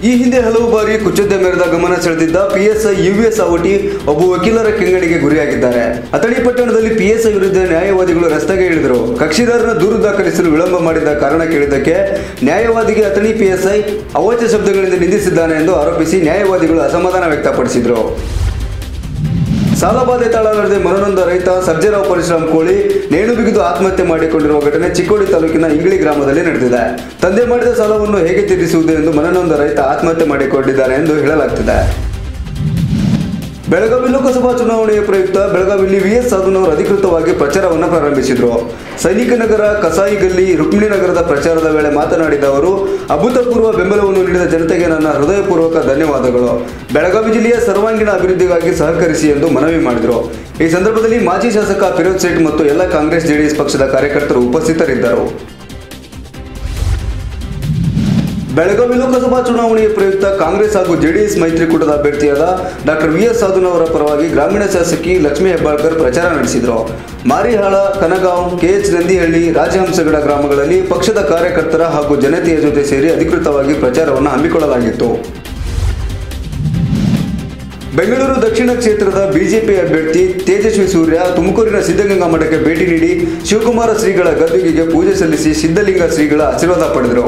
ಈ ಹಿಂದೆ ಹಲವು ಬಾರಿ ಕುಚೋದ್ಯ ಮೆರೆದ ಗಮನ ಸೆಳೆದಿದ್ದ ಪಿಎಸ್ಐ ಯುವಿಎಸ್ ಅವಟಿ ಒಬ್ಬ ವಕೀಲರ ಕೆಂಗಣಿಗೆ ಗುರಿಯಾಗಿದ್ದಾರೆ. ಅಥಣಿ ಪಟ್ಟಣದಲ್ಲಿ ಪಿಎಸ್ಐ ವಿರುದ್ಧ ನ್ಯಾಯವಾದಿಗಳು ರಸ್ತೆಗೆ ಇಳಿದರು. ಕಕ್ಷಿದಾರನ ದೂರು ದಾಖಲಿಸಲು ವಿಳಂಬ ಮಾಡಿದ ಕಾರಣ ಕೇಳಿದ್ದಕ್ಕೆ ನ್ಯಾಯವಾದಿಗೆ ಅಥಣಿ ಪಿಎಸ್ಐ ಅವಾಚ್ಯ ಶಬ್ದಗಳಿಂದ ನಿಂದಿಸಿದ್ದಾನೆ ಎಂದು ಆರೋಪಿಸಿ ನ್ಯಾಯವಾದಿಗಳು ಅಸಮಾಧಾನ ವ್ಯಕ್ತಪಡಿಸಿದರು. ಸಾಲಬಾಧೆ ತಾಳಲಾರದೆ ಮನನೊಂದ ರೈತ ಸರ್ಜೇರಾವ್ ಪರಶುರಾಮ್ ಕೋಳಿ ನೇಣು ಬಿಗಿದು ಆತ್ಮಹತ್ಯೆ ಮಾಡಿಕೊಂಡಿರುವ ಘಟನೆ ಚಿಕ್ಕೋಡಿ ತಾಲೂಕಿನ ಇಂಗ್ಳಿ ಗ್ರಾಮದಲ್ಲಿ ನಡೆದಿದೆ. ತಂದೆ ಮಾಡಿದ ಸಾಲವನ್ನು ಹೇಗೆ ತೀರಿಸುವುದು ಎಂದು ಮನನೊಂದ ರೈತ ಆತ್ಮಹತ್ಯೆ ಮಾಡಿಕೊಂಡಿದ್ದಾನೆ ಎಂದು ಹೇಳಲಾಗುತ್ತಿದೆ. ಬೆಳಗಾವಿ ಲೋಕಸಭಾ ಚುನಾವಣೆಯ ಪ್ರಯುಕ್ತ ಬೆಳಗಾವಿಯಲ್ಲಿ ವಿಎಸ್ ಸಾಧುನವರು ಅಧಿಕೃತವಾಗಿ ಪ್ರಚಾರವನ್ನು ಪ್ರಾರಂಭಿಸಿದರು. ಸೈನಿಕ ನಗರ, ಕಸಾಯಿ ಗಲ್ಲಿ, ರುಕ್ಮಿಣಿ ನಗರದ ಪ್ರಚಾರದ ವೇಳೆ ಮಾತನಾಡಿದ ಅವರು, ಅಭೂತಪೂರ್ವ ಬೆಂಬಲವನ್ನು ನೀಡಿದ ಜನತೆಗೆ ನನ್ನ ಹೃದಯಪೂರ್ವಕ ಧನ್ಯವಾದಗಳು. ಬೆಳಗಾವಿ ಜಿಲ್ಲೆಯ ಸರ್ವಾಂಗೀಣ ಅಭಿವೃದ್ಧಿಗಾಗಿ ಸಹಕರಿಸಿ ಎಂದು ಮನವಿ ಮಾಡಿದರು. ಈ ಸಂದರ್ಭದಲ್ಲಿ ಮಾಜಿ ಶಾಸಕ ಫಿರೋಜ್ ಸೇಠ್ ಮತ್ತು ಎಲ್ಲ ಕಾಂಗ್ರೆಸ್ ಜೆಡಿಎಸ್ ಪಕ್ಷದ ಕಾರ್ಯಕರ್ತರು ಉಪಸ್ಥಿತರಿದ್ದರು. ಬೆಳಗಾವಿ ಲೋಕಸಭಾ ಚುನಾವಣೆಯ ಪ್ರಯುಕ್ತ ಕಾಂಗ್ರೆಸ್ ಹಾಗೂ ಜೆಡಿಎಸ್ ಮೈತ್ರಿಕೂಟದ ಅಭ್ಯರ್ಥಿಯಾದ ಡಾಕ್ಟರ್ ವಿಎಸ್ ಸಾಧುನವರ ಪರವಾಗಿ ಗ್ರಾಮೀಣ ಶಾಸಕಿ ಲಕ್ಷ್ಮೀ ಹೆಬ್ಬಾಳ್ಕರ್ ಪ್ರಚಾರ ನಡೆಸಿದರು. ಮಾರಿಹಾಳ, ಕನಗಾಂವ್, ಕೆಎಚ್ ನಂದಿಹಳ್ಳಿ, ರಾಜಹಂಸಗಡ ಗ್ರಾಮಗಳಲ್ಲಿ ಪಕ್ಷದ ಕಾರ್ಯಕರ್ತರ ಹಾಗೂ ಜನತೆಯ ಜೊತೆ ಸೇರಿ ಅಧಿಕೃತವಾಗಿ ಪ್ರಚಾರವನ್ನು ಹಮ್ಮಿಕೊಳ್ಳಲಾಗಿತ್ತು. ಬೆಂಗಳೂರು ದಕ್ಷಿಣ ಕ್ಷೇತ್ರದ ಬಿಜೆಪಿ ಅಭ್ಯರ್ಥಿ ತೇಜಸ್ವಿ ಸೂರ್ಯ ತುಮಕೂರಿನ ಸಿದ್ಧಗಂಗಾ ಮಠಕ್ಕೆ ಭೇಟಿ ನೀಡಿ ಶಿವಕುಮಾರ ಶ್ರೀಗಳ ಗದ್ದುಗೆಗೆ ಪೂಜೆ ಸಲ್ಲಿಸಿ ಸಿದ್ಧಲಿಂಗ ಶ್ರೀಗಳ ಆಶೀರ್ವಾದ ಪಡೆದರು.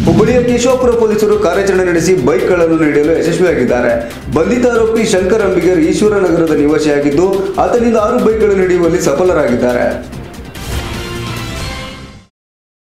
ಹುಬ್ಬಳ್ಳಿಯ ಕೇಶವಾಪುರ ಪೊಲೀಸರು ಕಾರ್ಯಾಚರಣೆ ನಡೆಸಿ ಬೈಕ್ ಕಳ್ಳನ್ನು ಹಿಡಿಯಲು ಯಶಸ್ವಿಯಾಗಿದ್ದಾರೆ. ಬಂಧಿತ ಆರೋಪಿ ಶಂಕರ್ ಅಂಬಿಗರ್ ಈಶ್ವರ ನಗರದ ನಿವಾಸಿಯಾಗಿದ್ದು ಆತನಿಂದ 6 ಬೈಕ್ಗಳನ್ನು ಹಿಡಿಯುವಲ್ಲಿ ಸಫಲರಾಗಿದ್ದಾರೆ.